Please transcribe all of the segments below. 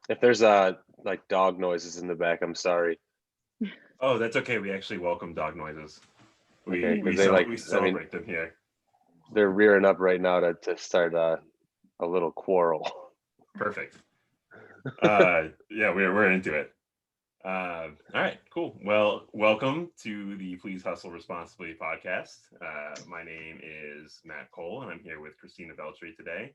If there's like dog noises in the back, I'm sorry. Oh, that's okay. We actually welcome dog noises. Okay, We because we they cel- like, we I mean, celebrate them here. they're rearing up right now to start a little quarrel. Perfect. Yeah, we're into it. All right, cool. Well, welcome to the Please Hustle Responsibly podcast. My name is Matt Cole, and I'm here with Christina Beltry today.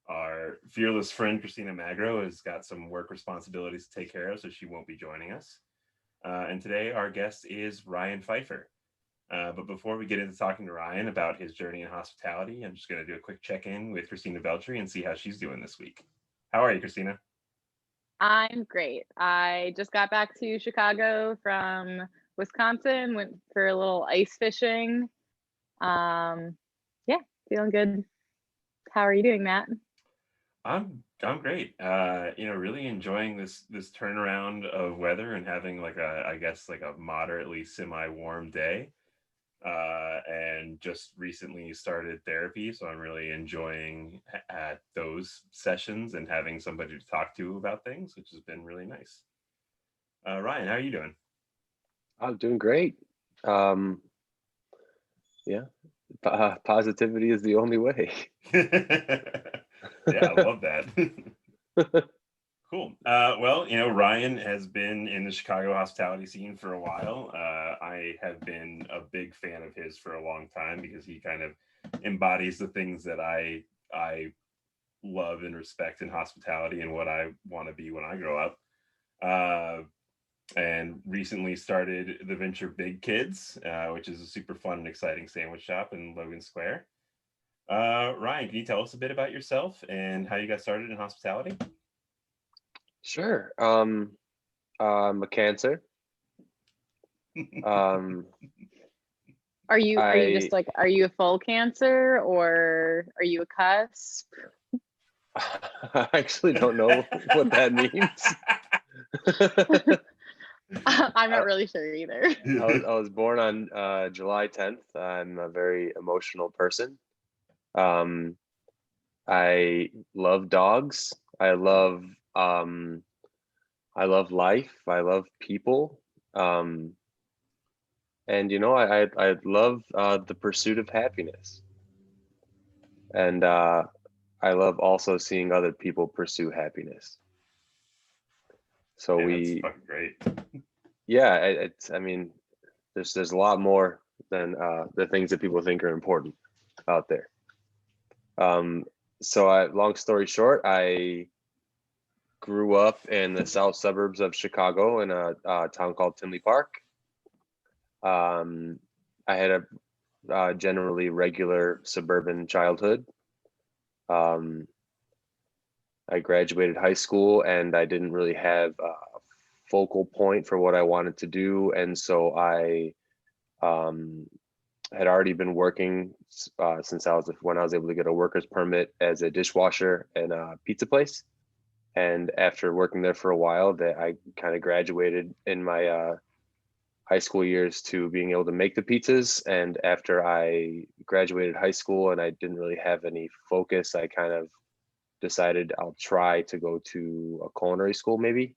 Our fearless friend Christina Magro has got some work responsibilities to take care of, so she won't be joining us. And today, our guest is Ryan Pfeiffer. But before we get into talking to Ryan about his journey in hospitality, I'm just going to do a quick check in with Christina Beltry and see how she's doing this week. How are you, Christina? I'm great. I just got back to Chicago from Wisconsin, went for a little ice fishing. Um, yeah, feeling good. How are you doing, Matt? I'm great. Really enjoying this turnaround of weather and having like a I guess like a moderately semi-warm day. And just recently started therapy, so I'm really enjoying at those sessions and having somebody to talk to about things, which has been really nice. Ryan, how are you doing? I'm doing great. Um, yeah, positivity is the only way. Yeah, I love that. Cool. Well, Ryan has been in the Chicago hospitality scene for a while. I have been a big fan of his for a long time because he kind of embodies the things that I love and respect in hospitality and what I want to be when I grow up. Uh, and recently started the venture Big Kids, which is a super fun and exciting sandwich shop in Logan Square. Ryan, can you tell us a bit about yourself and how you got started in hospitality? Sure. I'm a Cancer. Um, Are you I just like are you a full Cancer or are you a cusp? I actually don't know what that means. I'm not I, really sure either. I was born on July 10th. I'm a very emotional person. Um, I love dogs. Um, I love life. I love people. Um, and I love the pursuit of happiness. And I love also seeing other people pursue happiness. So Yeah, that's we, fucking great. yeah, I mean, there's a lot more than the things that people think are important out there. Um, long story short, I grew up in the south suburbs of Chicago in a town called Tinley Park. Um, I had a generally regular suburban childhood. Um, I graduated high school and I didn't really have a focal point for what I wanted to do, and so I um, had already been working since when I was able to get a worker's permit as a dishwasher in a pizza place. And after working there for a while, that I kind of graduated in my high school years to being able to make the pizzas. And after I graduated high school and I didn't really have any focus, I kind of decided I'll try to go to a culinary school maybe.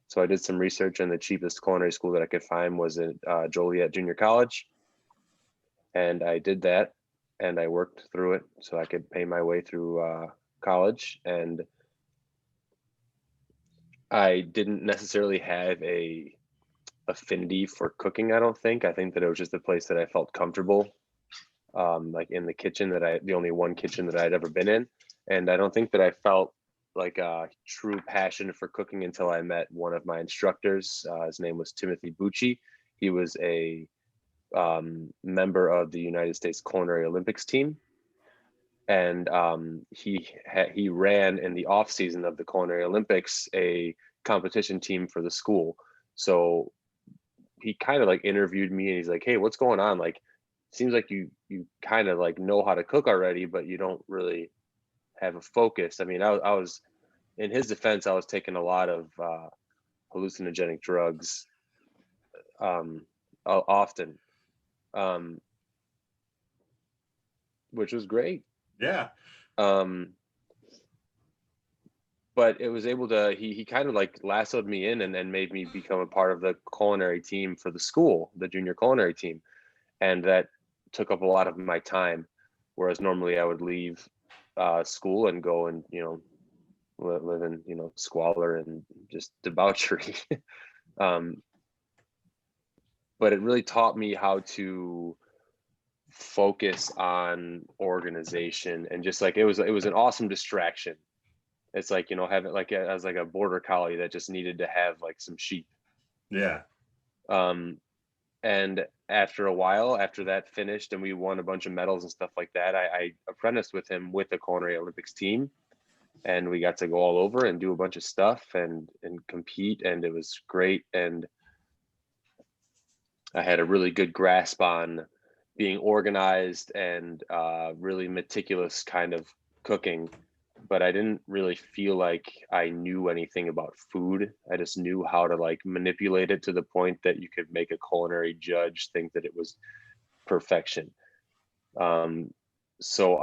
So I did some research, and the cheapest culinary school that I could find was at Joliet Junior College, and I did that, and I worked through it so I could pay my way through college. And I didn't necessarily have a affinity for cooking. I think that it was just a place that I felt comfortable, like in the kitchen, the only one kitchen that I'd ever been in. And I don't think that I felt like a true passion for cooking until I met one of my instructors. His name was Timothy Bucci. He was a member of the United States Culinary Olympics team, and he ran in the off season of the Culinary Olympics a competition team for the school. So he kind of like interviewed me, and he's like, "Hey, what's going on? Like, seems like you kind of like know how to cook already, but you don't really have a focus." I mean, I was in his defense, I was taking a lot of hallucinogenic drugs um, often, um, which was great. Yeah. Um, but it was able to, he kind of like lassoed me in and made me become a part of the culinary team for the school, the junior culinary team. And that took up a lot of my time. Whereas normally I would leave school and go and, live in, squalor and just debauchery. But it really taught me how to focus on organization, and just like it was an awesome distraction. It's like, having like as like a border collie that just needed to have like some sheep. Yeah. And after a while, after that finished and we won a bunch of medals and stuff like that, I apprenticed with him with the Culinary Olympics team, and we got to go all over and do a bunch of stuff and compete, and it was great. And I had a really good grasp on being organized and really meticulous kind of cooking, but I didn't really feel like I knew anything about food. I just knew how to like manipulate it to the point that you could make a culinary judge think that it was perfection. So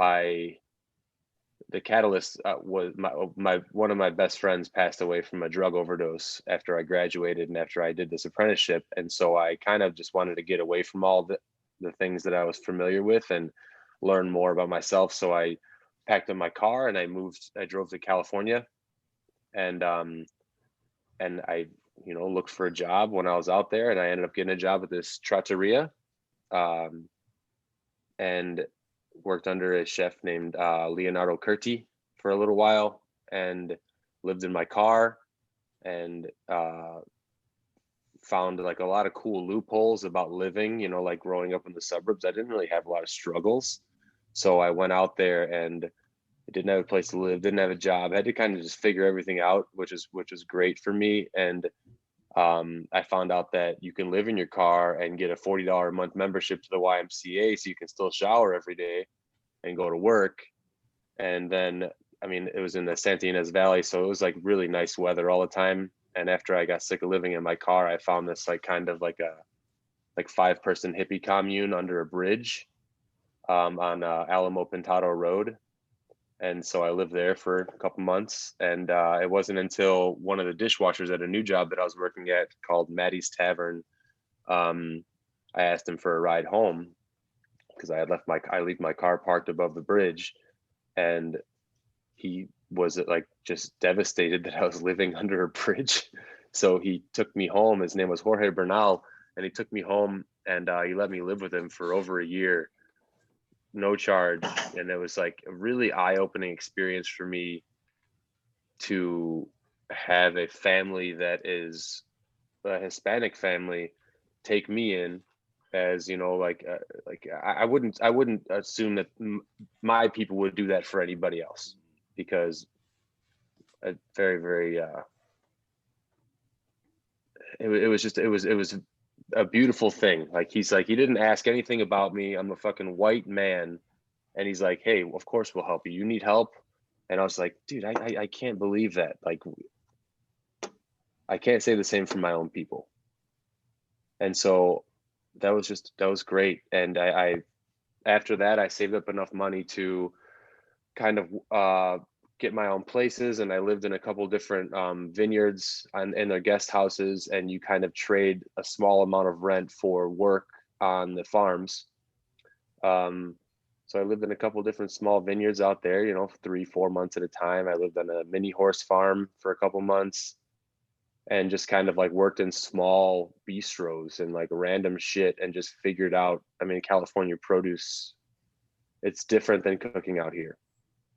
the catalyst was my one of my best friends passed away from a drug overdose after I graduated and after I did this apprenticeship. And so I kind of just wanted to get away from all the things that I was familiar with and learn more about myself. So I packed up my car and I drove to California, and I, looked for a job when I was out there, and I ended up getting a job at this trattoria, and worked under a chef named Leonardo Curti for a little while, and lived in my car, and found like a lot of cool loopholes about living, like growing up in the suburbs. I didn't really have a lot of struggles. So I went out there and didn't have a place to live, didn't have a job, had to kind of just figure everything out, which is great for me. And I found out that you can live in your car and get a $40 a month membership to the YMCA, so you can still shower every day and go to work. And then, I mean, it was in the Santa Ynez Valley, so it was like really nice weather all the time. And after I got sick of living in my car, I found this like kind of like a 5-person hippie commune under a bridge on Alamo Pintado Road. And so I lived there for a couple months, and it wasn't until one of the dishwashers at a new job that I was working at called Maddie's Tavern, I asked him for a ride home because I leave my car parked above the bridge, and he was like just devastated that I was living under a bridge. So he took me home. His name was Jorge Bernal, and he took me home, and he let me live with him for over a year, no charge. And it was like a really eye-opening experience for me to have a family that is a Hispanic family take me in, as I wouldn't assume that my people would do that for anybody else, because a very, very it was a beautiful thing. Like, he's like, he didn't ask anything about me. I'm a fucking white man, and he's like, hey, of course we'll help you. You need help? And I was like, dude, I can't believe that. Like, I can't say the same for my own people. And so that was great. And I after that, I saved up enough money to kind of get my own places, and I lived in a couple different vineyards in their guest houses, and you kind of trade a small amount of rent for work on the farms. So I lived in a couple different small vineyards out there, 3-4 months at a time. I lived on a mini horse farm for a couple months, and just kind of like worked in small bistros and like random shit, and just figured out, I mean, California produce, it's different than cooking out here.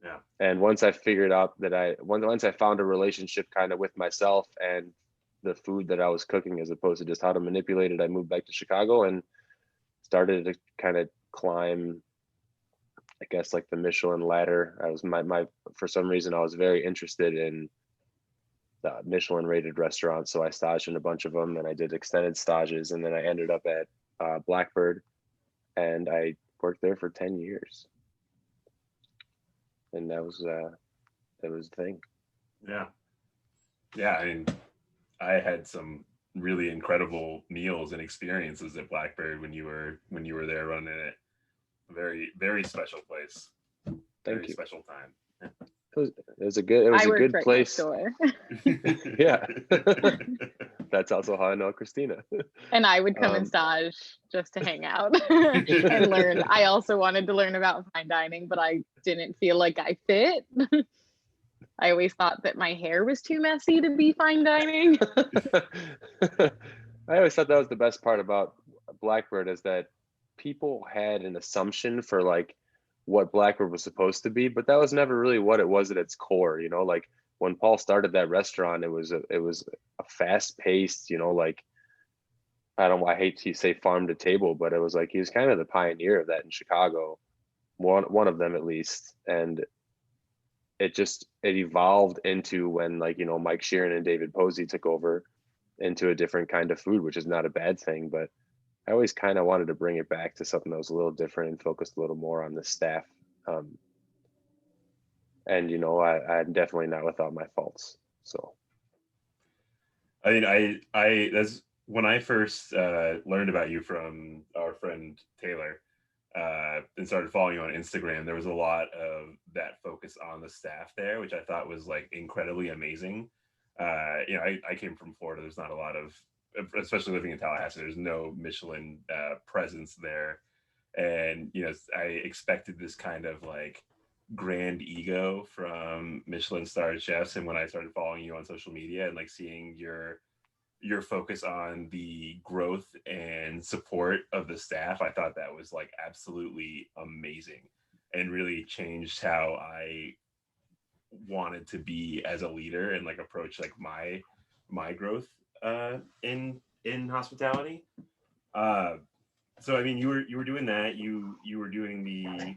Yeah. And once I figured out that once I found a relationship kind of with myself and the food that I was cooking, as opposed to just how to manipulate it, I moved back to Chicago and started to kind of climb, I guess, like the Michelin ladder. I was for some reason, I was very interested in the Michelin rated restaurants. So I staged in a bunch of them, and I did extended stages. And then I ended up at Blackbird, and I worked there for 10 years. And that was the thing. Yeah. Yeah. I mean, I had some really incredible meals and experiences at Blackbird when you were there running it. Very, very special place. Thank you. Special time. It was a good right place. next door. Yeah. That's also how I know Christina. And I would come and Um, stage just to hang out and learn. I also wanted to learn about fine dining, but I didn't feel like I fit. I always thought that my hair was too messy to be fine dining. I always thought that was the best part about Blackbird, is that people had an assumption for like what Blackbird was supposed to be, but that was never really what it was at its core. Like when Paul started that restaurant, it was a fast paced, like I hate to say farm to table, but it was like he was kind of the pioneer of that in Chicago, one of them at least. And it evolved into when, like, Mike Sheeran and David Posey took over into a different kind of food, which is not a bad thing, but I always kind of wanted to bring it back to something that was a little different and focused a little more on the staff. And I'm definitely not without my faults. So I mean, I that's when I first learned about you from our friend Taylor, and started following you on Instagram. There was a lot of that focus on the staff there, which I thought was like incredibly amazing. I came from Florida. There's not a lot of, especially living in Tallahassee, there's no Michelin presence there. And, I expected this kind of like grand ego from Michelin star chefs. And when I started following you on social media and like seeing your focus on the growth and support of the staff, I thought that was like absolutely amazing and really changed how I wanted to be as a leader and like approach like my growth in hospitality. So I mean, you were doing that. You were doing the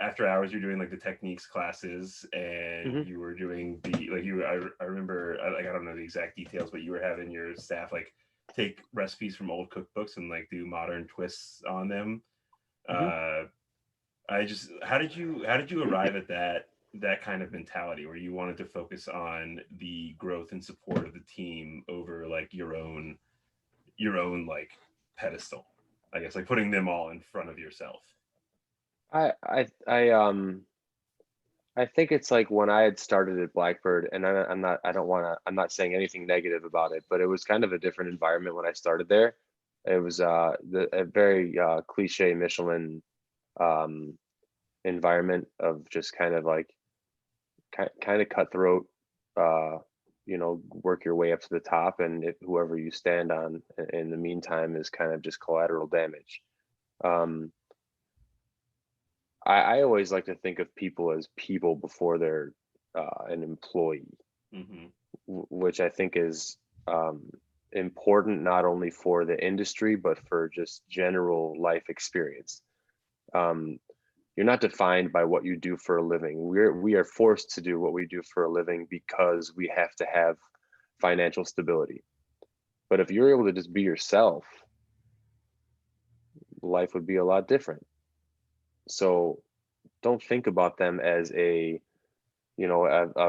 after hours. You're doing like the techniques classes, and you were doing the like you. I remember like I don't know the exact details, but you were having your staff like take recipes from old cookbooks and like do modern twists on them. I just how did you arrive at that kind of mentality where you wanted to focus on the growth and support of the team over like your own like pedestal, I guess, like putting them all in front of yourself? I think it's like when I had started at Blackbird, and I'm not saying anything negative about it, but it was kind of a different environment when I started there. It was a very cliche Michelin environment of just kind of like kind of cutthroat, work your way up to the top, and whoever you stand on in the meantime is kind of just collateral damage. I always like to think of people as people before they're an employee, which I think is important not only for the industry, but for just general life experience. You're not defined by what you do for a living. We are forced to do what we do for a living because we have to have financial stability. But if you're able to just be yourself, life would be a lot different. So don't think about them as a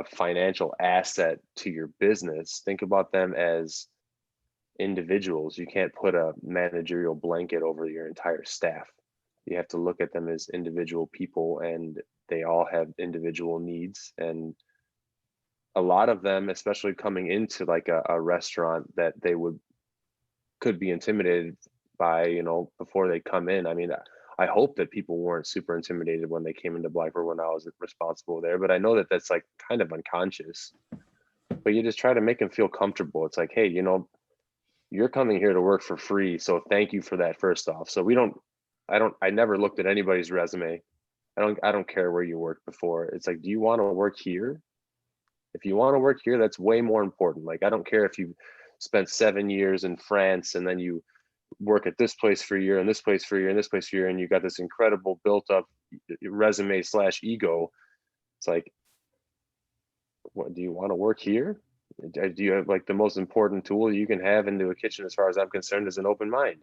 financial asset to your business. Think about them as individuals. You can't put a managerial blanket over your entire staff. You have to look at them as individual people, and they all have individual needs. And a lot of them, especially coming into like a restaurant that they could be intimidated by, before they come in. I mean, I hope that people weren't super intimidated when they came into Blackbird when I was responsible there, but I know that that's like kind of unconscious. But you just try to make them feel comfortable. It's like, hey, you're coming here to work for free, so thank you for that first off. So I never looked at anybody's resume. I don't care where you worked before. It's like, do you want to work here? If you want to work here, that's way more important. Like, I don't care if you spent 7 years in France and then you work at this place for a year and this place for a year and this place for a year, and you got this incredible built up resume / ego. It's like, what, do you want to work here? Do you have like the most important tool you can have into a kitchen, as far as I'm concerned, is an open mind.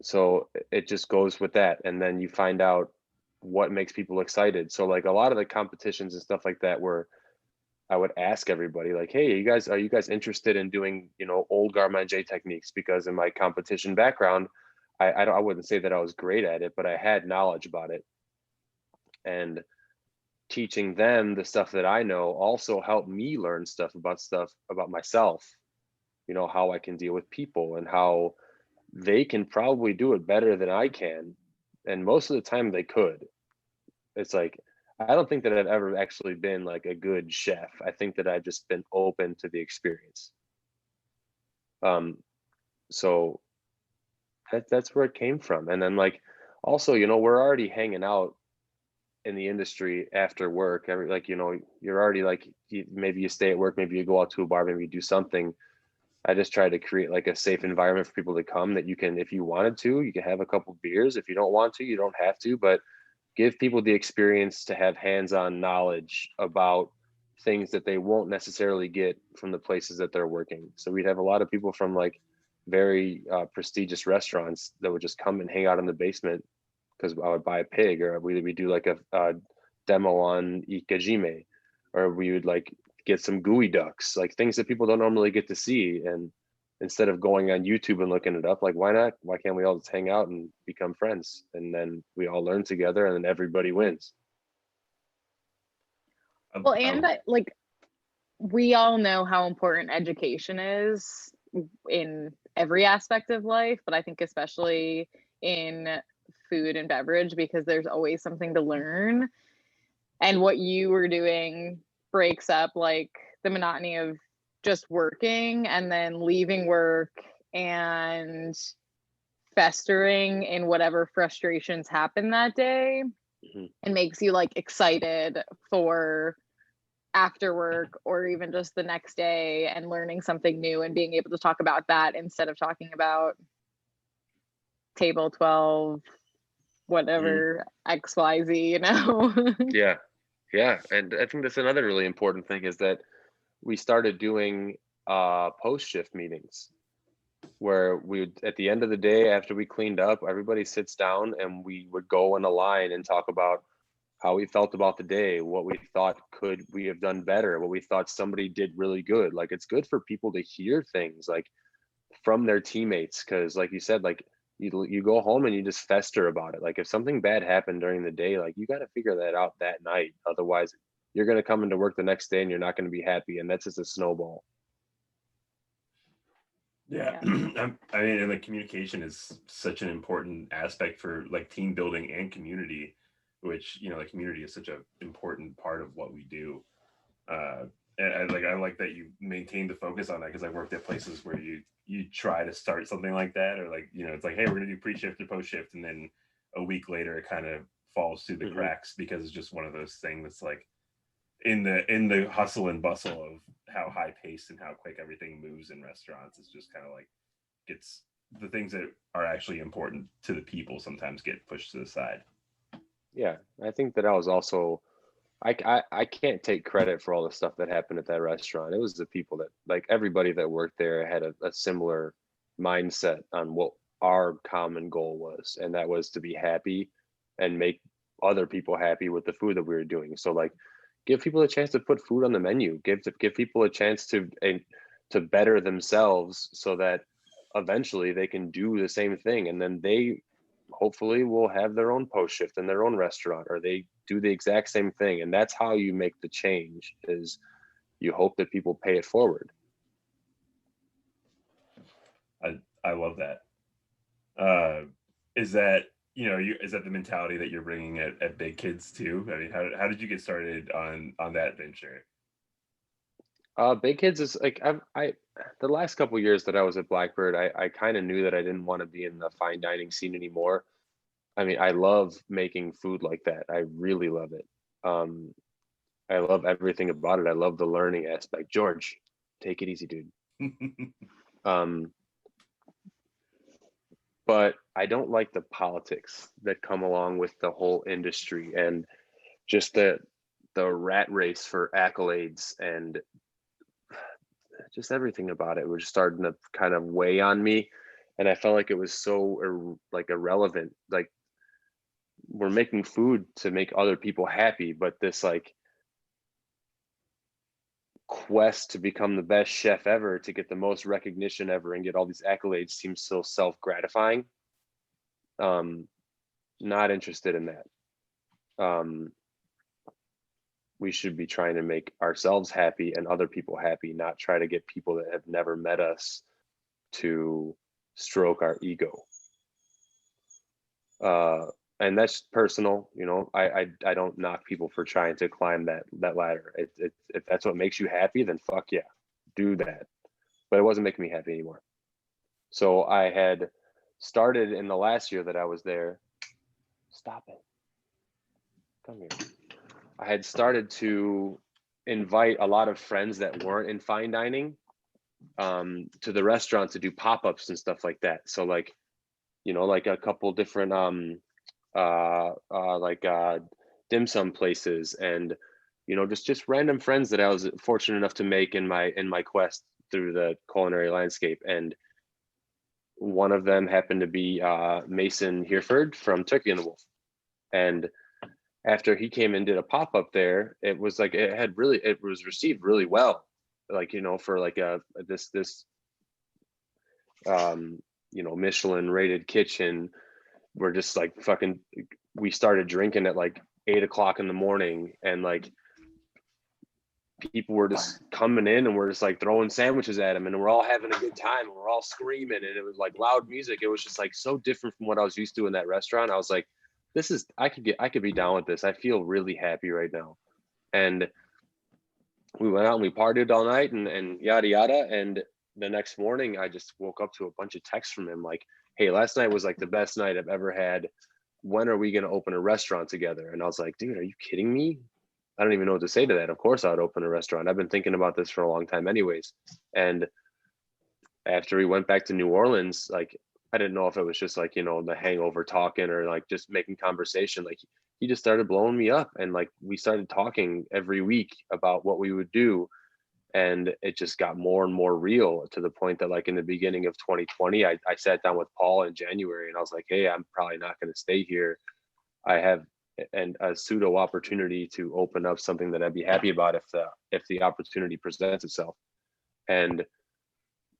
So it just goes with that. And then you find out what makes people excited. So like a lot of the competitions and stuff like that, where I would ask everybody like, hey, are you guys interested in doing, old garde manger techniques? Because in my competition background, I wouldn't say that I was great at it, but I had knowledge about it. And teaching them the stuff that I know also helped me learn stuff about myself, how I can deal with people and how they can probably do it better than I can. And most of the time they could. It's like, I don't think that I've ever actually been like a good chef. I think that I've just been open to the experience. So that's where it came from. And then like, also, we're already hanging out in the industry after work. You're already like, maybe you stay at work, maybe you go out to a bar, maybe you do something. I just try to create like a safe environment for people to come, that you can, if you wanted to, you can have a couple beers. If you don't want to, you don't have to, but give people the experience to have hands-on knowledge about things that they won't necessarily get from the places that they're working. So we'd have a lot of people from like very prestigious restaurants that would just come and hang out in the basement because I would buy a pig, or we do like a demo on gimme, or we would like get some gooey ducks, like things that people don't normally get to see. And instead of going on YouTube and looking it up, like why not? Why can't we all just hang out and become friends? And then we all learn together, and then everybody wins. Well, and like we all know how important education is in every aspect of life, but I think especially in food and beverage, because there's always something to learn. And what you were doing breaks up like the monotony of just working and then leaving work and festering in whatever frustrations happen that day. And makes you like excited for after work or even just the next day and learning something new and being able to talk about that instead of talking about table 12 whatever XYZ. Yeah, and I think that's another really important thing, is that we started doing post shift meetings where we would, at the end of the day after we cleaned up, everybody sits down and we would go in a line and talk about how we felt about the day, what we thought could we have done better, what we thought somebody did really good. Like, it's good for people to hear things like from their teammates, because like you said, like you go home and you just fester about it. Like if something bad happened during the day, like you got to figure that out that night. Otherwise you're going to come into work the next day and you're not going to be happy, and that's just a snowball. Yeah. I mean, and like communication is such an important aspect for like team building and community, which, the community is such an important part of what we do. And I like that you maintain the focus on that, because I worked at places where you try to start something like that, or like, it's like, hey, we're gonna do pre-shift or post-shift, and then a week later it kind of falls through the cracks because it's just one of those things that's like in the hustle and bustle of how high paced and how quick everything moves in restaurants. It's just kind of like gets the things that are actually important to the people sometimes get pushed to the side. Yeah, I think that I was also, I can't take credit for all the stuff that happened at that restaurant. It was the people that, like, everybody that worked there had a similar mindset on what our common goal was, and that was to be happy and make other people happy with the food that we were doing. So like, give people a chance to put food on the menu, give people a chance to better themselves, so that eventually they can do the same thing, and then they hopefully will have their own post shift in their own restaurant, or they do the exact same thing. And that's how you make the change, is you hope that people pay it forward. I love that. Is that, is that the mentality that you're bringing at Big Kids too? I mean, how did you get started on that venture? Big Kids is like, I the last couple of years that I was at Blackbird, I kind of knew that I didn't want to be in the fine dining scene anymore. I mean, I love making food like that. I really love it. I love everything about it. I love the learning aspect. George, take it easy, dude. But I don't like the politics that come along with the whole industry, and just the rat race for accolades, and just everything about it was starting to kind of weigh on me. And I felt like it was so irrelevant. Like, we're making food to make other people happy, but this like quest to become the best chef ever, to get the most recognition ever and get all these accolades, seems so self-gratifying. Not interested in that. we should be trying to make ourselves happy and other people happy, not try to get people that have never met us to stroke our ego. And that's personal, you know. I don't knock people for trying to climb that ladder. If that's what makes you happy, then fuck yeah, do that. But it wasn't making me happy anymore. So I had started in the last year that I was there. Stop it. Come here. I had started to invite a lot of friends that weren't in fine dining to the restaurant to do pop-ups and stuff like that. So like, you know, like a couple different dim sum places, and you know, just random friends that I was fortunate enough to make in my quest through the culinary landscape. And one of them happened to be Mason Hereford from Turkey and the Wolf. And after he came and did a pop-up there, it was like it was received really well, like, you know, for like this you know, Michelin rated kitchen. We're just like fucking, we started drinking at like 8 o'clock in the morning, and like people were just coming in and we're just like throwing sandwiches at them, and we're all having a good time, and we're all screaming, and it was like loud music. It was just like so different from what I was used to in that restaurant. I was like, this is, I could be down with this. I feel really happy right now. And we went out and we partied all night and yada yada. And the next morning I just woke up to a bunch of texts from him like, hey, last night was like the best night I've ever had. When are we going to open a restaurant together? And I was like, dude, are you kidding me? I don't even know what to say to that. Of course I would open a restaurant. I've been thinking about this for a long time anyways. And after we went back to New Orleans, like, I didn't know if it was just like, you know, the hangover talking or like just making conversation. Like, he just started blowing me up, and like we started talking every week about what we would do. And it just got more and more real, to the point that like in the beginning of 2020, I sat down with Paul in January and I was like, hey, I'm probably not going to stay here. I have a pseudo opportunity to open up something that I'd be happy about if the opportunity presents itself. And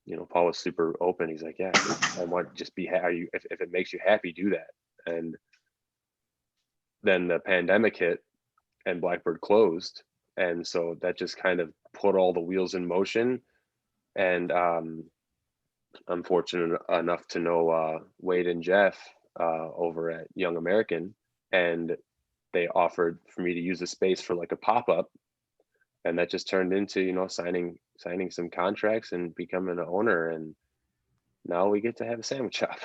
you know, Paul was super open. He's like, yeah, I want, just be happy. If it makes you happy, do that. And then the pandemic hit and Blackbird closed. And so that just kind of put all the wheels in motion. And I'm fortunate enough to know Wade and Jeff over at Young American. And they offered for me to use the space for like a pop-up. And that just turned into, you know, signing some contracts and becoming an owner. And now we get to have a sandwich shop,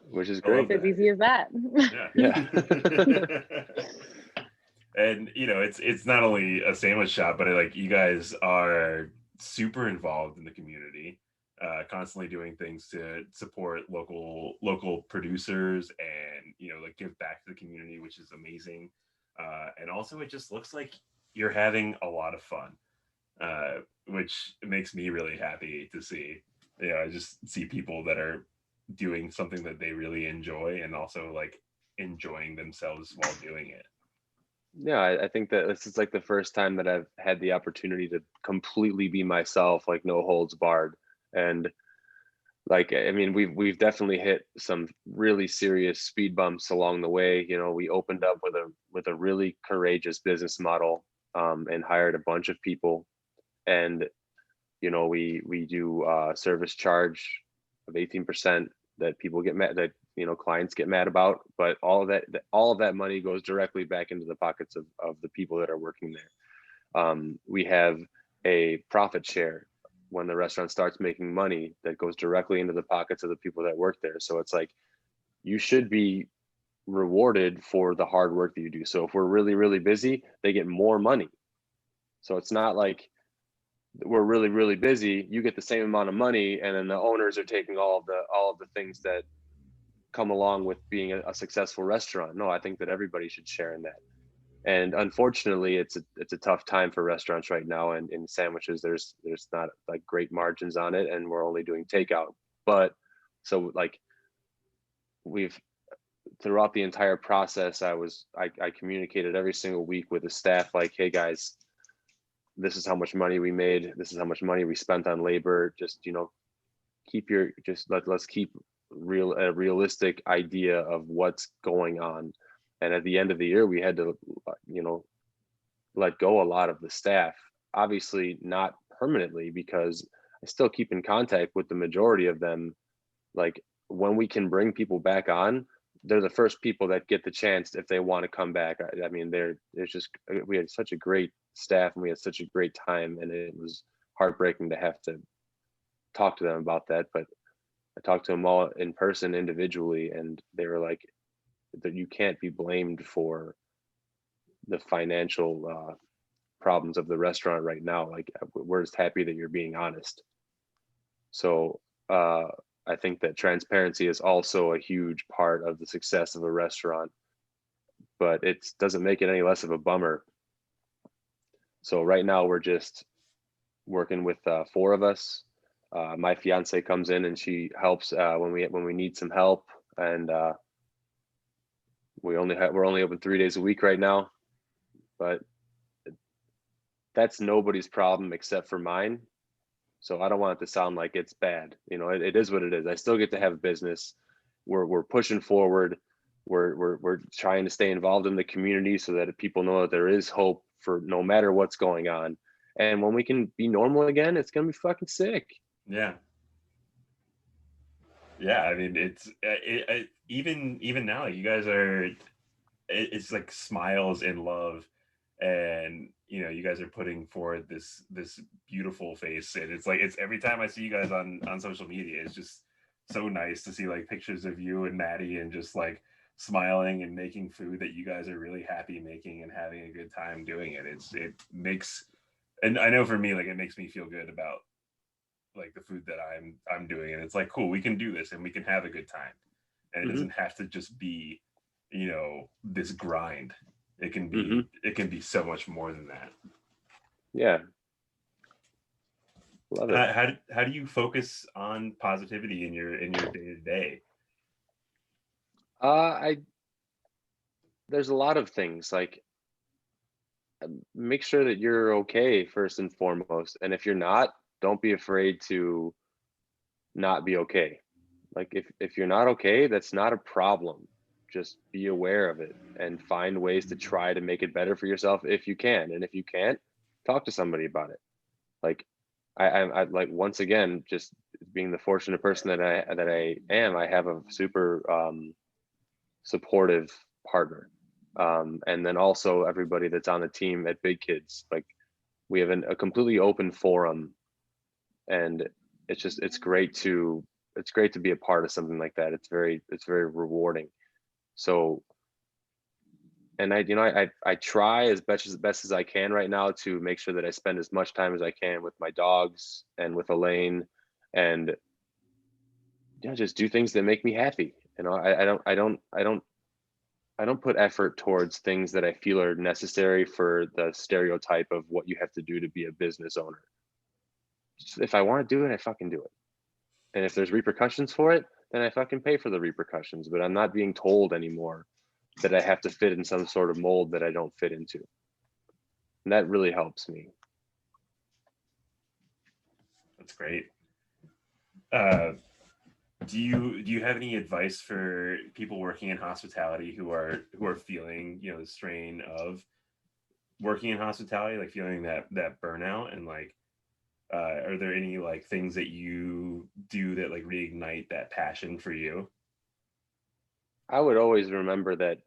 which is great. It's as easy as that. Yeah. And you know, it's not only a sandwich shop, but like you guys are super involved in the community, constantly doing things to support local producers, and you know, like give back to the community, which is amazing. And also, it just looks like you're having a lot of fun, which makes me really happy to see. You know, I just see people that are doing something that they really enjoy, and also like enjoying themselves while doing it. Yeah, I think that this is like the first time that I've had the opportunity to completely be myself, like no holds barred. And like, I mean, we've definitely hit some really serious speed bumps along the way. You know, we opened up with a really courageous business model, and hired a bunch of people. And you know, we do service charge of 18% that people get mad, that you know, clients get mad about, but all of that money goes directly back into the pockets of the people that are working there. We have a profit share when the restaurant starts making money that goes directly into the pockets of the people that work there. So it's like, you should be rewarded for the hard work that you do. So if we're really, really busy, they get more money. So it's not like we're really, really busy, you get the same amount of money, and then the owners are taking all of the things that come along with being a successful restaurant. No, I think that everybody should share in that. And unfortunately, it's a tough time for restaurants right now. And in sandwiches, there's not like great margins on it, and we're only doing takeout. But so like, we've, throughout the entire process, I communicated every single week with the staff, like, hey guys, this is how much money we made. This is how much money we spent on labor. Just, you know, let's keep a realistic idea of what's going on. And at the end of the year, we had to, let go a lot of the staff. Obviously not permanently, because I still keep in contact with the majority of them. Like, when we can bring people back on, they're the first people that get the chance if they want to come back. I mean, there's just, we had such a great staff and we had such a great time, and it was heartbreaking to have to talk to them about that. But I talked to them all in person individually, and they were like, that you can't be blamed for the financial problems of the restaurant right now. Like, we're just happy that you're being honest. So I think that transparency is also a huge part of the success of a restaurant, but it doesn't make it any less of a bummer. So right now we're just working with 4 of us. My fiance comes in and she helps when we need some help, and we're only open 3 days a week right now, but that's nobody's problem except for mine. So I don't want it to sound like it's bad. It is what it is. I still get to have a business. We're pushing forward. We're trying to stay involved in the community so that people know that there is hope for no matter what's going on. And when we can be normal again, it's gonna be fucking sick. Yeah. Yeah, I mean, even now, you guys are, it's like smiles and love, and you guys are putting forward this beautiful face, and it's every time I see you guys on social media, it's just so nice to see like pictures of you and Maddie and just like smiling and making food that you guys are really happy making and having a good time doing it. It makes, and I know for me, like, it makes me feel good about like the food that I'm doing, and it's like, cool, we can do this and we can have a good time, and it doesn't have to just be this grind. It can be so much more than that. Yeah, love it. How do you focus on positivity in your day to day? There's a lot of things, like, make sure that you're okay first and foremost, and if you're not, don't be afraid to not be okay. Like, if you're not okay, that's not a problem. Just be aware of it and find ways to try to make it better for yourself if you can. And if you can't, talk to somebody about it. Like, I like, once again, just being the fortunate person that I am, I have a super supportive partner. And then also everybody that's on the team at Big Kids, like, we have a completely open forum, and it's great to be a part of something like that. It's very rewarding. So, and I try as best as I can right now to make sure that I spend as much time as I can with my dogs and with Elaine, and just do things that make me happy. I don't put effort towards things that I feel are necessary for the stereotype of what you have to do to be a business owner. If I want to do it, I fucking do it. And if there's repercussions for it, then I fucking pay for the repercussions. But I'm not being told anymore that I have to fit in some sort of mold that I don't fit into. And that really helps me. That's great. Do you have any advice for people working in hospitality who are feeling the strain of working in hospitality, like feeling that burnout, and like are there any like things that you do that like reignite that passion for you? I would always remember that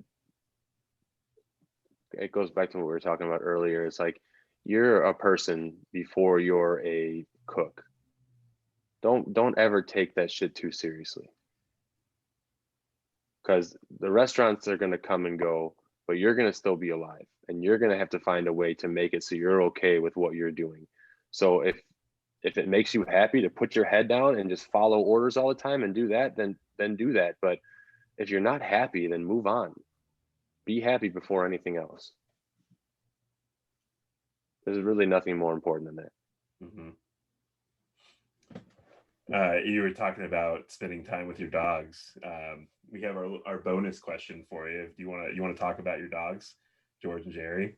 it goes back to what we were talking about earlier. It's like, you're a person before you're a cook. Don't ever take that shit too seriously, because the restaurants are going to come and go, but you're going to still be alive, and you're going to have to find a way to make it so you're okay with what you're doing. So if it makes you happy to put your head down and just follow orders all the time and do that, then do that. But if you're not happy, then move on. Be happy before anything else. There's really nothing more important than that. Mm-hmm. You were talking about spending time with your dogs. We have our bonus question for you. Do you want to talk about your dogs, George and Jerry?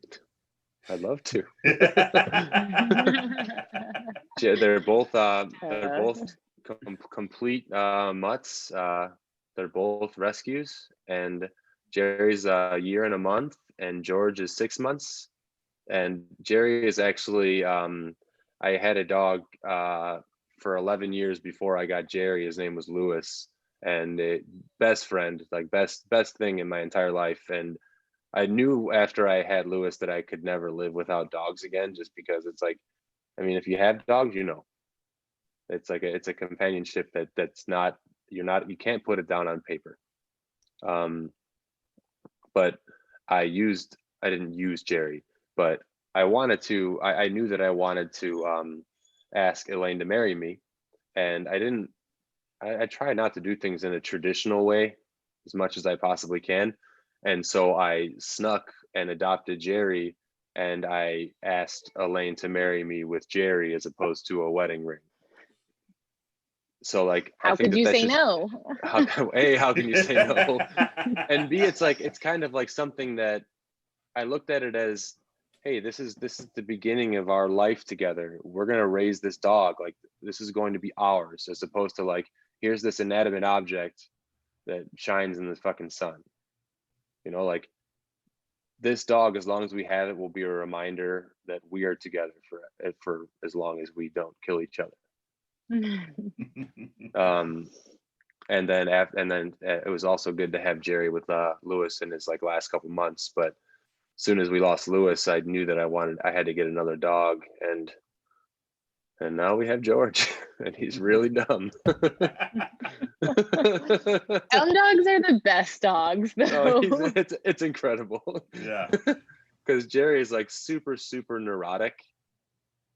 I'd love to. They're both complete mutts. They're both rescues, and Jerry's a year and a month, and George is 6 months. And Jerry is actually, I had a dog for 11 years before I got Jerry. His name was Lewis, and best friend, like best thing in my entire life. And I knew after I had Lewis that I could never live without dogs again, just because it's like, I mean, if you have dogs, it's like it's a companionship that's not, you can't put it down on paper. But I didn't use Jerry, but I knew that I wanted to ask Elaine to marry me, and I try not to do things in a traditional way as much as I possibly can. And so I snuck and adopted Jerry, and I asked Elaine to marry me with Jerry as opposed to a wedding ring. So like, how could you say no? How can you say no? And B, it's kind of like something that I looked at it as, hey, this is the beginning of our life together. We're gonna raise this dog. Like, this is going to be ours, as opposed to like, here's this inanimate object that shines in the fucking sun. Like, this dog, as long as we have it, will be a reminder that we are together for as long as we don't kill each other. And then it was also good to have Jerry with Lewis in his like last couple months. But as soon as we lost Lewis, I knew that I had to get another dog, and now we have George, and he's really dumb. Dumb dogs are the best dogs, though. It's incredible. Yeah. Because Jerry is like super, super neurotic,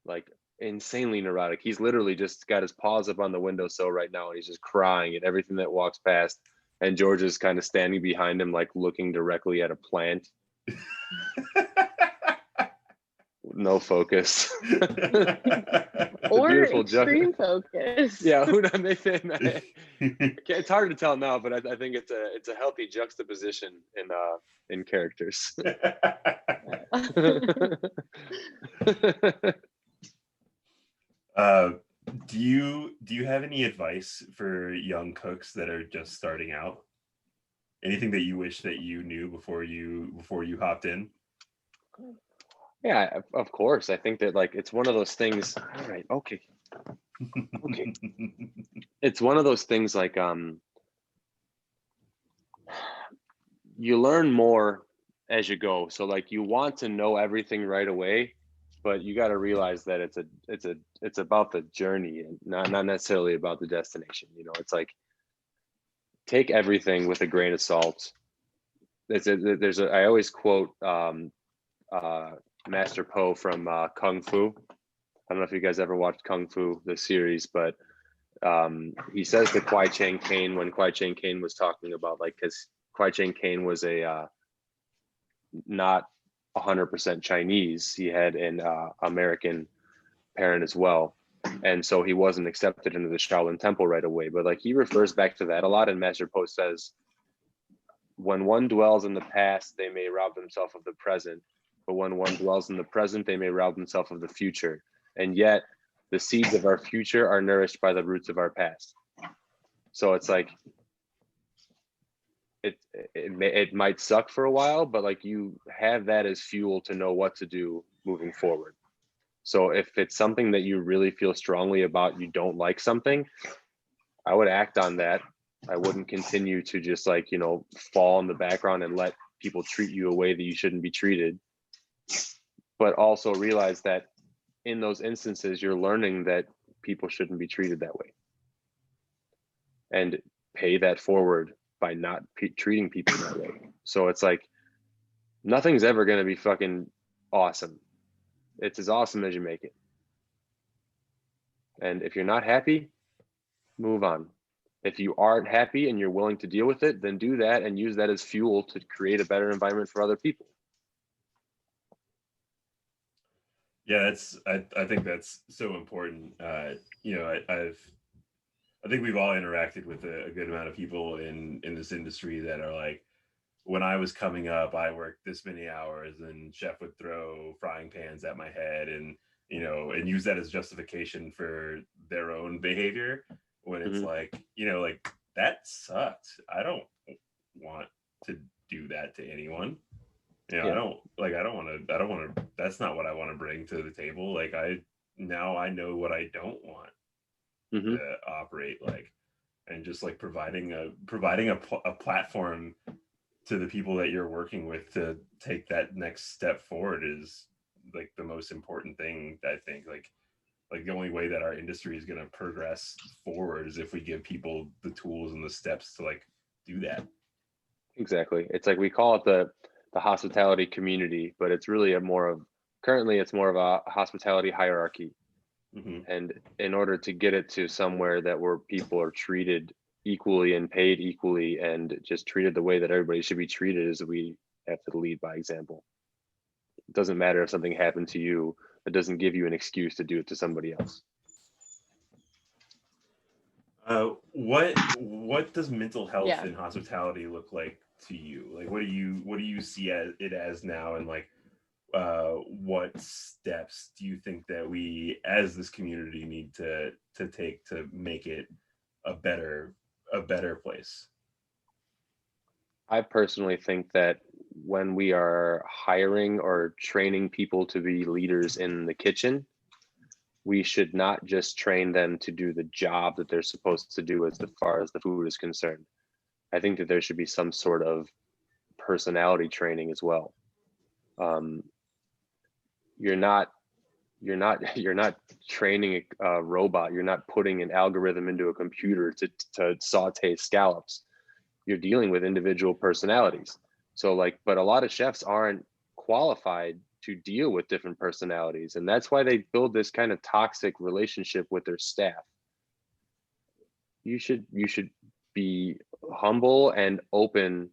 like insanely neurotic. He's literally just got his paws up on the windowsill right now, and he's just crying at everything that walks past. And George is kind of standing behind him, like looking directly at a plant. No focus. Or extreme focus. Yeah, it's hard to tell now, but I think it's a healthy juxtaposition in characters. Do you have any advice for young cooks that are just starting out? Anything that you wish that you knew before you hopped in? Yeah, of course. I think that like it's one of those things. All right, okay. It's one of those things like you learn more as you go. So like, you want to know everything right away, but you got to realize that it's about the journey and not necessarily about the destination. It's like, take everything with a grain of salt. I always quote Master Po from Kung Fu. I don't know if you guys ever watched Kung Fu, the series, but he says to Kwai Chang Caine, when Kwai Chang Caine was talking about, like, because Kwai Chang Caine was a not 100% Chinese. He had an American parent as well, and so he wasn't accepted into the Shaolin Temple right away. But like, he refers back to that a lot, and Master Po says, when one dwells in the past, they may rob themselves of the present, but when one dwells in the present, they may rob themselves of the future. And yet the seeds of our future are nourished by the roots of our past. So it's like, it might suck for a while, but like, you have that as fuel to know what to do moving forward. So if it's something that you really feel strongly about, you don't like something, I would act on that. I wouldn't continue to just like, fall in the background and let people treat you a way that you shouldn't be treated. But also realize that in those instances, you're learning that people shouldn't be treated that way. And pay that forward by not treating people that way. So it's like, nothing's ever going to be fucking awesome. It's as awesome as you make it. And if you're not happy, move on. If you aren't happy and you're willing to deal with it, then do that and use that as fuel to create a better environment for other people. Yeah, I think that's so important. I think we've all interacted with a good amount of people in this industry that are like, when I was coming up, I worked this many hours, and chef would throw frying pans at my head, and and use that as justification for their own behavior. When it's like, like, that sucked. I don't want to do that to anyone. You know, Yeah. I don't want to, that's not what I want to bring to the table. Like I know what I don't want Mm-hmm. to operate like, and just like providing a platform to the people that you're working with to take that next step forward is like the most important thing. I think like the only way that our industry is going to progress forward is if we give people the tools and the steps to like do that. Exactly. It's like we call it the hospitality community, but it's really currently it's more of a hospitality hierarchy. Mm-hmm. And in order to get it to somewhere where people are treated equally and paid equally and just treated the way that everybody should be treated, is we have to lead by example. It doesn't matter if something happened to you, it doesn't give you an excuse to do it to somebody else. What does mental health Yeah. in hospitality look like to you? Like, what do you see it as now, and like, what steps do you think that we, as this community, need to take to make it a better place? I personally think that when we are hiring or training people to be leaders in the kitchen, we should not just train them to do the job that they're supposed to do as far as the food is concerned. I think that there should be some sort of personality training as well. You're not training a robot. You're not putting an algorithm into a computer to saute scallops. You're dealing with individual personalities. So like, but a lot of chefs aren't qualified to deal with different personalities, and that's why they build this kind of toxic relationship with their staff. You should be humble and open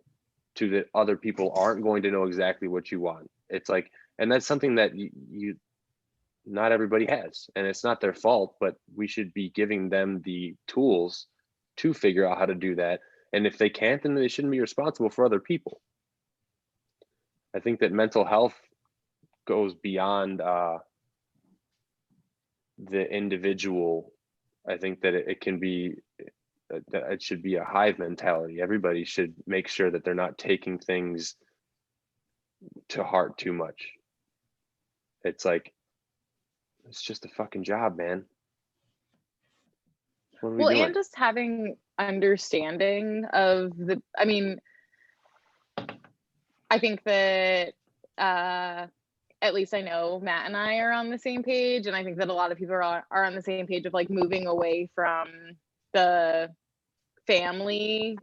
to that other people aren't going to know exactly what you want. It's like, and that's something that you not everybody has, and it's not their fault, but we should be giving them the tools to figure out how to do that. And if they can't, then they shouldn't be responsible for other people. I think that mental health goes beyond the individual. I think that it can be, that it should be a hive mentality. Everybody should make sure that they're not taking things to heart too much. It's like, it's just a fucking job, man. What are we Well, doing? and just having understanding of I mean, I think that at least I know Matt and I are on the same page, and I think that a lot of people are on the same page of like moving away from the family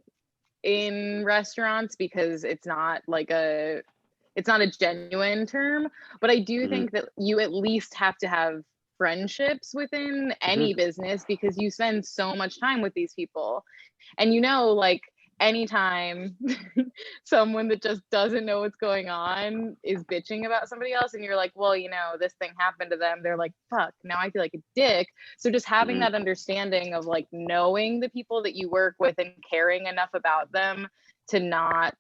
in restaurants, because it's not a genuine term. But I do think that you at least have to have friendships within any business, because you spend so much time with these people, and like anytime someone that just doesn't know what's going on is bitching about somebody else, and you're like, well, this thing happened to them, they're like, fuck, now I feel like a dick. So just having that understanding of like knowing the people that you work with and caring enough about them to not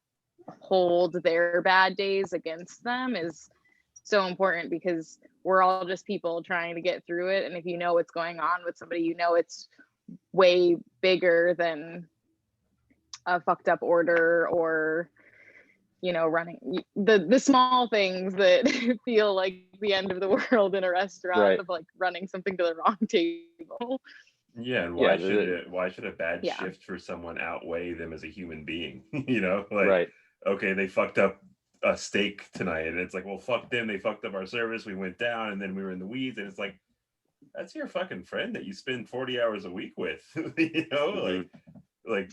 hold their bad days against them is so important, because we're all just people trying to get through it. And if you know what's going on with somebody, it's way bigger than a fucked up order, or running the small things that feel like the end of the world in a restaurant, Right. of like running something to the wrong table. Yeah, and why should a bad shift for someone outweigh them as a human being? Like, right. Okay, they fucked up a steak tonight, and it's like, well, fuck them, they fucked up our service, we went down, and then we were in the weeds, and it's like, that's your fucking friend that you spend 40 hours a week with. Like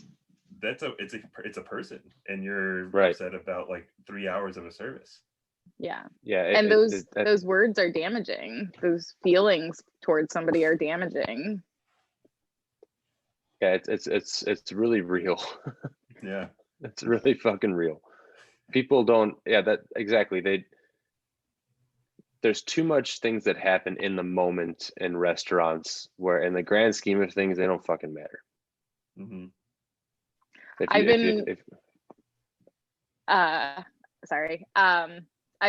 it's a person, and you're upset about like 3 hours of a service. Yeah. And those words are damaging. Those feelings towards somebody are damaging. Yeah, it's really real. Yeah. It's really fucking real. People don't, that exactly. There's too much things that happen in the moment in restaurants where in the grand scheme of things, they don't fucking matter. Mm-hmm. I've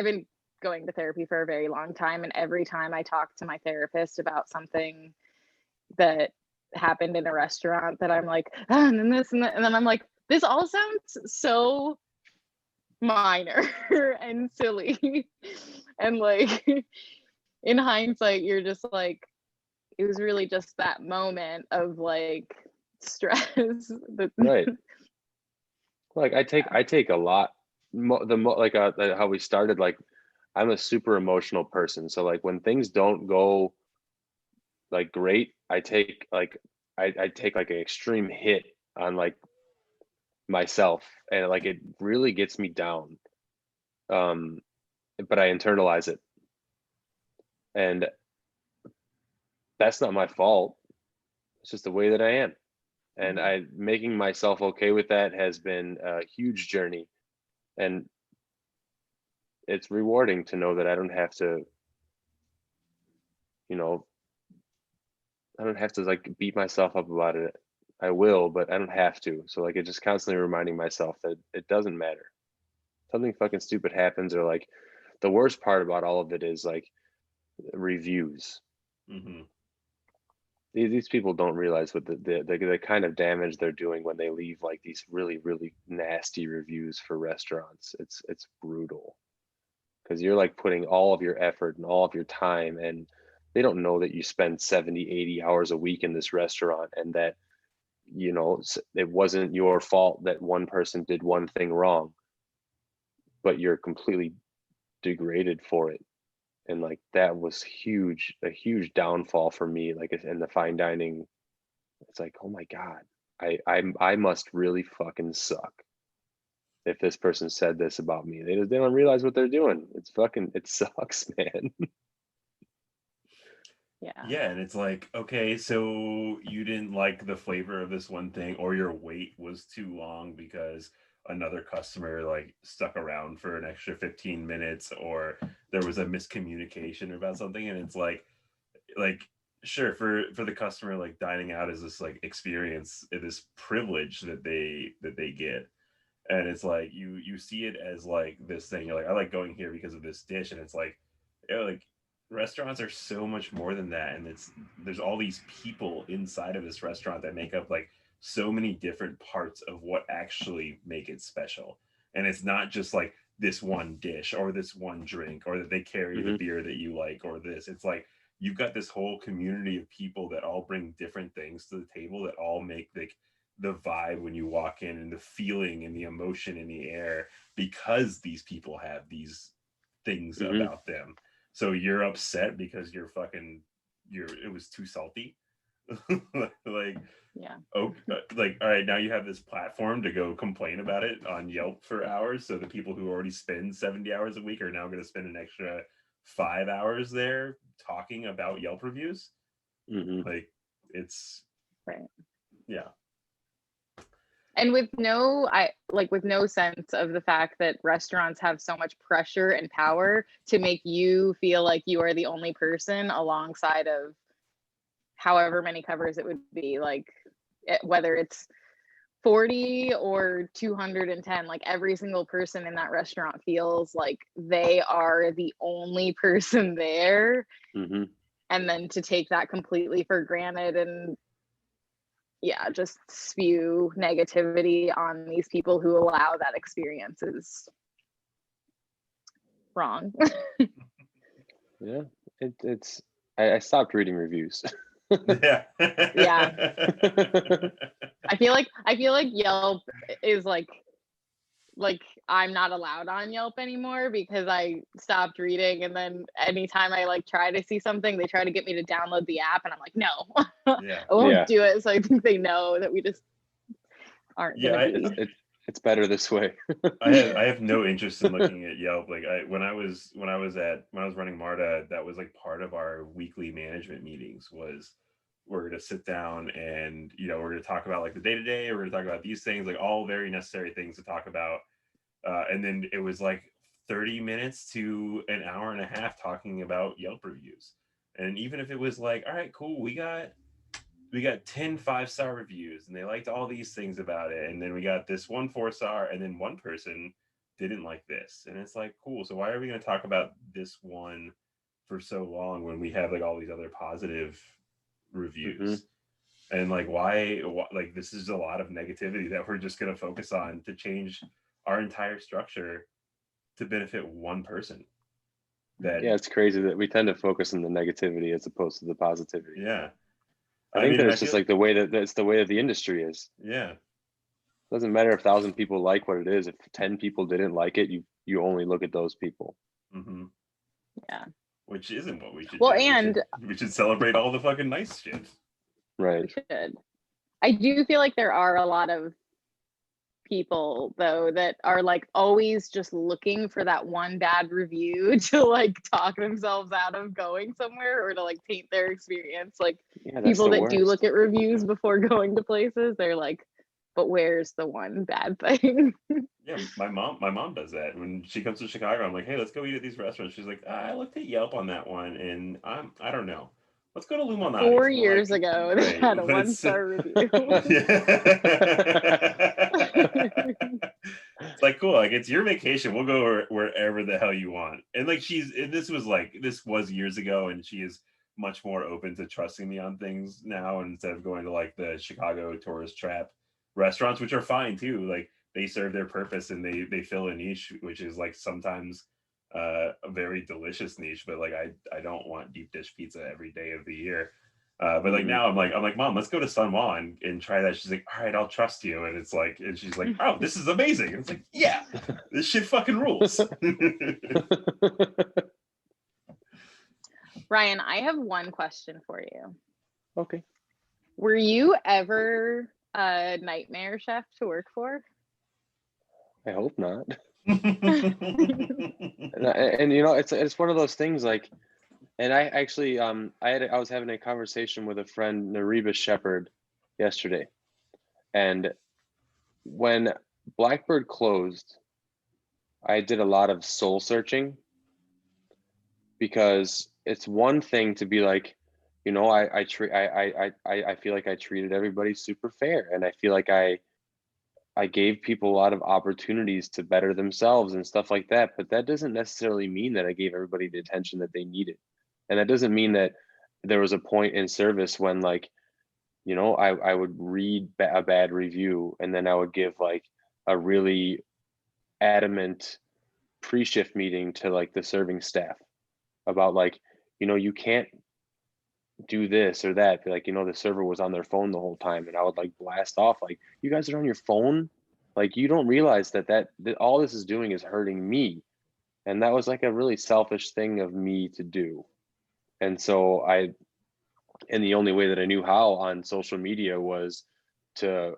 been going to therapy for a very long time, and every time I talk to my therapist about something that happened in a restaurant, that I'm like, and then this and that, and then I'm like, this all sounds so minor and silly. And like in hindsight, you're just like, it was really just that moment of like stress. Right. Like I take a lot, like how we started, like I'm a super emotional person. So like when things don't go like great, I take like I take like an extreme hit on like myself, and like it really gets me down. Um, but I internalize it, and that's not my fault. It's just the way that I am. And I making myself okay with that has been a huge journey, and it's rewarding to know that I don't have to, you know, I don't have to like beat myself up about it. I will, but I don't have to. So like it just constantly reminding myself that it doesn't matter. Something fucking stupid happens, or like the worst part about all of it is like reviews. Mm-hmm. These people don't realize what the kind of damage they're doing when they leave like these really, really nasty reviews for restaurants. It's brutal, because you're like putting all of your effort and all of your time, and they don't know that you spend 70, 80 hours a week in this restaurant, and that, you know, it wasn't your fault that one person did one thing wrong, but you're completely degraded for it. And like that was a huge downfall for me, like in the fine dining. It's like, oh my God, I must really fucking suck if this person said this about me. They don't realize what they're doing. It sucks, man. Yeah, and it's like, okay, so you didn't like the flavor of this one thing, or your wait was too long because another customer like stuck around for an extra 15 minutes, or there was a miscommunication about something. And it's like sure, for the customer, like dining out is this like experience, this privilege that they get. And it's like you see it as like this thing. You're like, I like going here because of this dish. And it's like, you know, like restaurants are so much more than that. And there's all these people inside of this restaurant that make up like so many different parts of what actually make it special. And it's not just like this one dish or this one drink, or that they carry the Hmm. beer that you like, or this. It's like you've got this whole community of people that all bring different things to the table, that all make like the vibe when you walk in, and the feeling and the emotion in the air, because these people have these things Hmm. about them. So you're upset because it was too salty. Like, Yeah. oh, like, all right, now you have this platform to go complain about it on Yelp for hours. So the people who already spend 70 hours a week are now going to spend an extra 5 hours there talking about Yelp reviews. Hmm. Like, it's, Right. yeah. And with no sense of the fact that restaurants have so much pressure and power to make you feel like you are the only person alongside of however many covers it would be, like whether it's 40 or 210, like every single person in that restaurant feels like they are the only person there. Hmm. And then to take that completely for granted and yeah, just spew negativity on these people who allow that experience is wrong. Yeah, I stopped reading reviews. Yeah. Yeah. I feel like Yelp is like I'm not allowed on Yelp anymore because I stopped reading, and then anytime I like try to see something, they try to get me to download the app, and I'm like, no, Yeah. I won't Yeah. do it. So I think they know that we just aren't Yeah, gonna be. It's better this way. I have no interest in looking at Yelp. Like when I was running Marta, that was like part of our weekly management meetings was we're gonna sit down and we're gonna talk about like the day to day. We're gonna talk about these things, like all very necessary things to talk about. And then it was like 30 minutes to an hour and a half talking about Yelp reviews. And even if it was like, all right, cool, we got 10 5-star reviews and they liked all these things about it, and then we got this 1 4-star, and then one person didn't like this, and it's like, cool, so why are we going to talk about this one for so long when we have like all these other positive Hmm. reviews? And like why like this is a lot of negativity that we're just going to focus on to change our entire structure to benefit one person. Yeah, it's crazy that we tend to focus on the negativity as opposed to the positivity. Yeah. I think that it's just like the way that the industry is. Yeah. Doesn't matter if 1,000 people like what it is. If 10 people didn't like it, you only look at those people. Mm-hmm. Yeah. Which isn't what we should Well, do. and we should celebrate all the fucking nice shit. Right. We should. I do feel like there are a lot of people though that are like always just looking for that one bad review to like talk themselves out of going somewhere or to like paint their experience. Like people that do look at reviews before going to places, they're like, but where's the one bad thing? Yeah, my mom does that. When she comes to Chicago, I'm like, hey, let's go eat at these restaurants. She's like, I looked at Yelp on that one and I don't know. Let's go to Lumonati. 4 years ago, they had a 1-star review. It's like, cool, like it's your vacation. We'll go wherever the hell you want. And like this was years ago, and she is much more open to trusting me on things now instead of going to like the Chicago tourist trap restaurants, which are fine too. Like they serve their purpose and they fill a niche, which is like sometimes a very delicious niche, but like I don't want deep dish pizza every day of the year. But like now I'm like, Mom, let's go to Sun Wah and try that. She's like, all right, I'll trust you. And it's like, and she's like, oh, this is amazing. And it's like, yeah, this shit fucking rules. Ryan, I have one question for you. Okay. Were you ever a nightmare chef to work for? I hope not. and you know, it's one of those things like, and I actually I was having a conversation with a friend, Nariba Shepherd, yesterday, and when Blackbird closed, I did a lot of soul searching, because it's one thing to be like, you know, I feel like I treated everybody super fair, and I feel like I gave people a lot of opportunities to better themselves and stuff like that. But that doesn't necessarily mean that I gave everybody the attention that they needed. And that doesn't mean that there was a point in service when, like, you know, I would read a bad review and then I would give like a really adamant pre-shift meeting to like the serving staff about like, you know, you can't do this or that. Like, you know, the server was on their phone the whole time, and I would like blast off like, you guys are on your phone, like you don't realize that all this is doing is hurting me. And that was like a really selfish thing of me to do. And so and the only way that I knew how on social media was to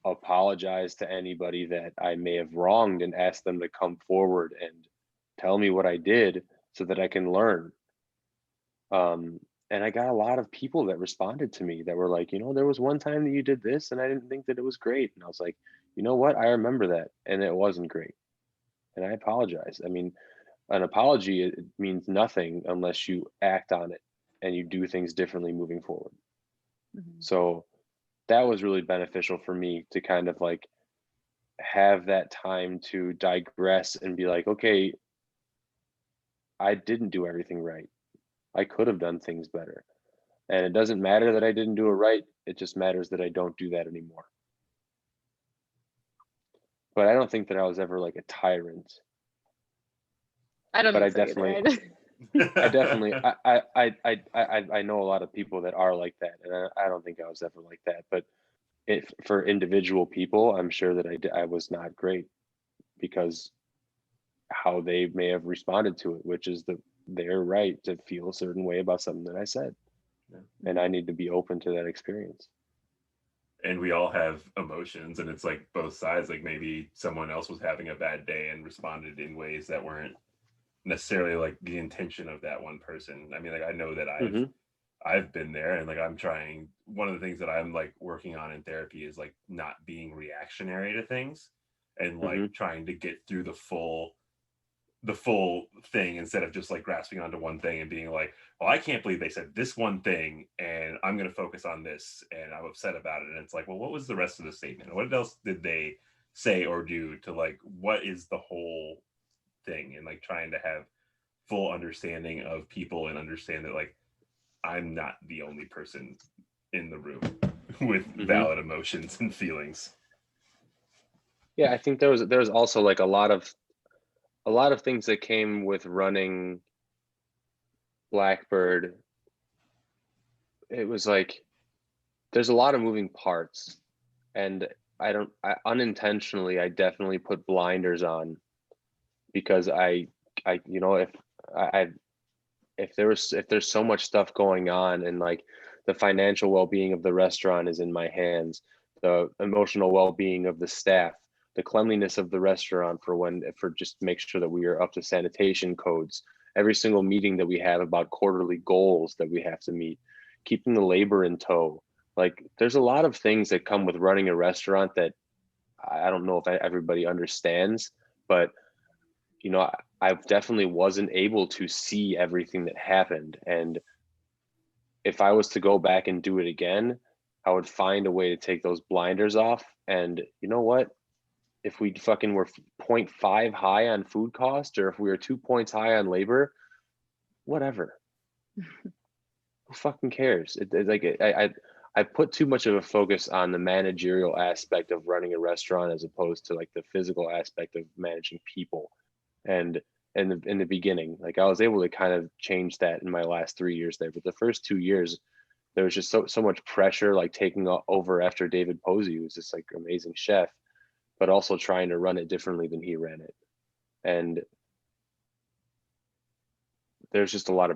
apologize to anybody that I may have wronged and ask them to come forward and tell me what I did so that I can learn. And I got a lot of people that responded to me that were like, you know, there was one time that you did this and I didn't think that it was great. And I was like, you know what? I remember that. And it wasn't great. And I apologize. I mean, an apology, it means nothing unless you act on it and you do things differently moving forward. Mm-hmm. So that was really beneficial for me to kind of like have that time to digress and be like, okay, I didn't do everything right. I could have done things better. And it doesn't matter that I didn't do it right. It just matters that I don't do that anymore. But I don't think that I was ever like a tyrant. I don't. But think I definitely, I know a lot of people that are like that, and I don't think I was ever like that. But for individual people, I'm sure that I was not great, because how they may have responded to it, which is their right to feel a certain way about something that I said. Yeah. And I need to be open to that experience. And we all have emotions, and it's like both sides. Like maybe someone else was having a bad day and responded in ways that weren't necessarily like the intention of that one person. I mean, like I know that I've been there, and like I'm trying. One of the things that I'm like working on in therapy is like not being reactionary to things, and like trying to get through the full thing instead of just like grasping onto one thing and being like, well, I can't believe they said this one thing and I'm going to focus on this and I'm upset about it. And it's like, well, what was the rest of the statement? What else did they say or do to like, what is the whole thing? And like trying to have full understanding of people and understand that like, I'm not the only person in the room with valid emotions and feelings. Yeah, I think there was also like a lot of a lot of things that came with running Blackbird, it was like there's a lot of moving parts, and I unintentionally I definitely put blinders on because you know, if there's so much stuff going on, and like the financial well-being of the restaurant is in my hands, the emotional well-being of the staff, the cleanliness of the restaurant for just make sure that we are up to sanitation codes, every single meeting that we have about quarterly goals that we have to meet, keeping the labor in tow. Like there's a lot of things that come with running a restaurant that I don't know if everybody understands, but you know, I definitely wasn't able to see everything that happened. And if I was to go back and do it again, I would find a way to take those blinders off. And you know what? If we fucking were 0.5 high on food cost, or if we were 2 points high on labor, whatever. Who fucking cares? I put too much of a focus on the managerial aspect of running a restaurant as opposed to like the physical aspect of managing people. And in the beginning, like I was able to kind of change that in my last 3 years there, but the first 2 years there was just so much pressure, like taking over after David Posey, who's this like amazing chef, but also trying to run it differently than he ran it. And there's a lot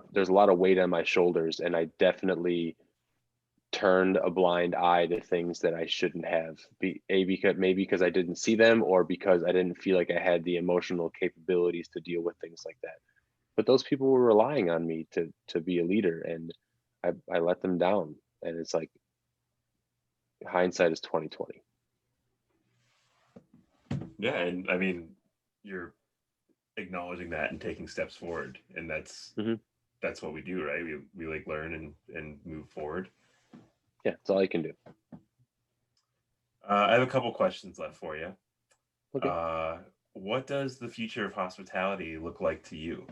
of weight on my shoulders, and I definitely turned a blind eye to things that I shouldn't have. Because I didn't see them, or because I didn't feel like I had the emotional capabilities to deal with things like that. But those people were relying on me to be a leader, and I let them down. And it's like hindsight is 2020. Yeah, and I mean, you're acknowledging that and taking steps forward, and that's what we do, right? We like learn and move forward. Yeah, that's all you can do. I have a couple questions left for you. Okay. What does the future of hospitality look like to you?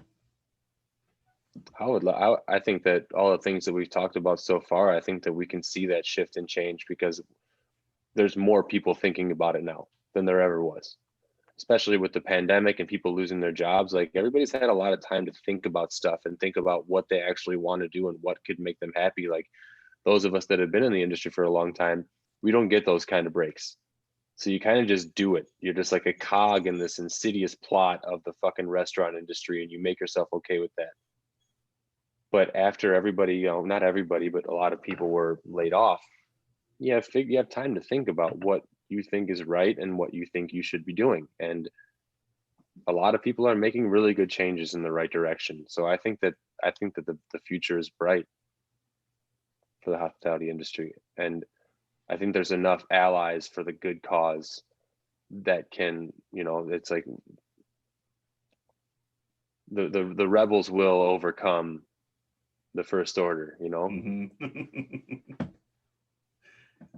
I think that all the things that we've talked about so far, I think that we can see that shift and change because there's more people thinking about it now than there ever was, especially with the pandemic and people losing their jobs. Like everybody's had a lot of time to think about stuff and think about what they actually want to do and what could make them happy. Like those of us that have been in the industry for a long time, we don't get those kind of breaks. So you kind of just do it. You're just like a cog in this insidious plot of the fucking restaurant industry, and you make yourself okay with that. But after everybody, you know, not everybody, but a lot of people were laid off, you have time to think about what you think is right and what you think you should be doing. And a lot of people are making really good changes in the right direction. So I think that the future is bright for the hospitality industry. And I think there's enough allies for the good cause that can, you know, it's like the rebels will overcome the first order, you know.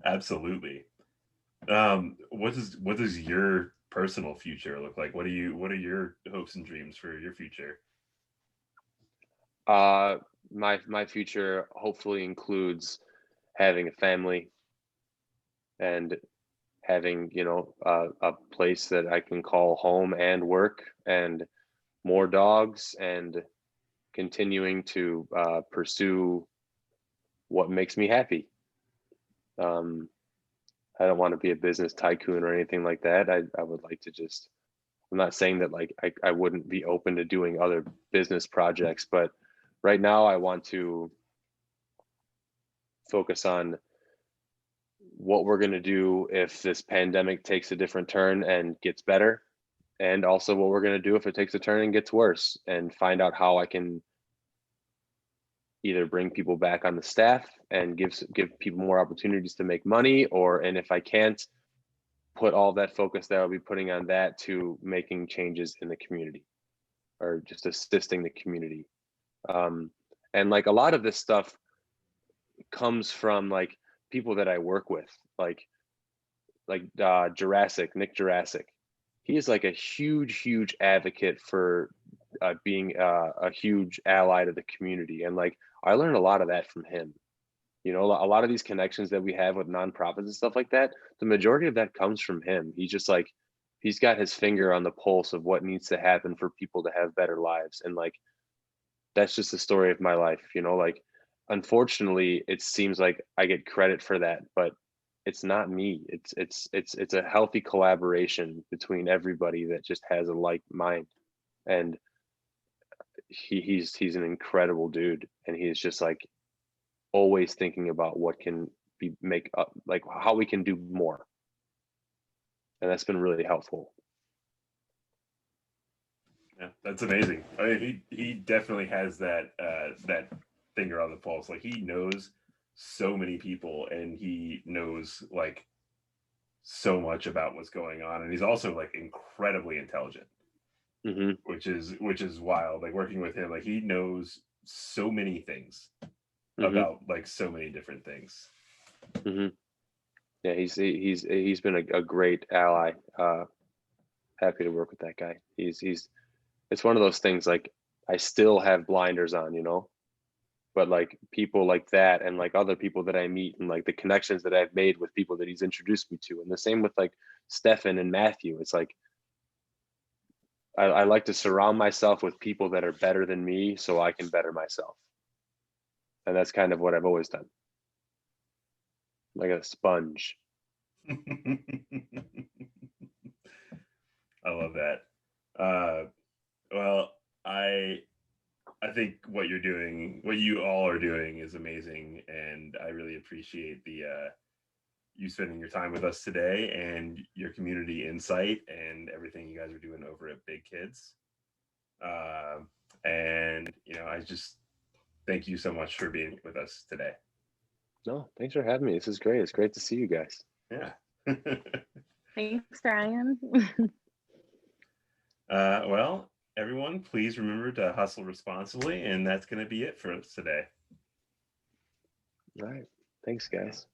Absolutely. What does your personal future look like? What are your hopes and dreams for your future? My future hopefully includes having a family and having, you know, a place that I can call home and work, and more dogs, and continuing to pursue what makes me happy. I don't want to be a business tycoon or anything like that. I would like to just, I'm not saying that like I wouldn't be open to doing other business projects, but right now I want to focus on what we're going to do if this pandemic takes a different turn and gets better, and also what we're going to do if it takes a turn and gets worse, and find out how I can either bring people back on the staff and give people more opportunities to make money, and if I can't, put all that focus that I'll be putting on that to making changes in the community, or just assisting the community. And like a lot of this stuff comes from like people that I work with, like Nick Jurassic. He is like a huge advocate for being a huge ally to the community, and like I learned a lot of that from him. You know, a lot of these connections that we have with nonprofits and stuff like that, the majority of that comes from him. He's just like, he's got his finger on the pulse of what needs to happen for people to have better lives. And like, that's just the story of my life, you know, like, unfortunately, it seems like I get credit for that, but it's not me. It's a healthy collaboration between everybody that just has a like mind. And he's an incredible dude, and he's just like always thinking about what can be make up, like how we can do more. And that's been really helpful. Yeah, that's amazing. I mean, he definitely has that that finger on the pulse. Like he knows so many people, and he knows like so much about what's going on, and he's also like incredibly intelligent, Hmm. which is wild. Like working with him, like he knows so many things Hmm. about like so many different things. Hmm. Yeah, he's been a great ally. Happy to work with that guy. He's it's one of those things, like, I still have blinders on, you know, but like people like that, and like other people that I meet, and like the connections that I've made with people that he's introduced me to, and the same with like Stefan and Matthew. It's like I like to surround myself with people that are better than me so I can better myself. And that's kind of what I've always done. Like a sponge. I love that. Uh, well, I think what you're doing, what you all are doing, is amazing, and I really appreciate the you spending your time with us today and your community insight and everything you guys are doing over at Big Kids. And you know, I just thank you so much for being with us today. No, thanks for having me. This is great. It's great to see you guys. Yeah. Thanks, Ryan. Well, everyone, please remember to hustle responsibly, and that's going to be it for us today. All right. Thanks, guys.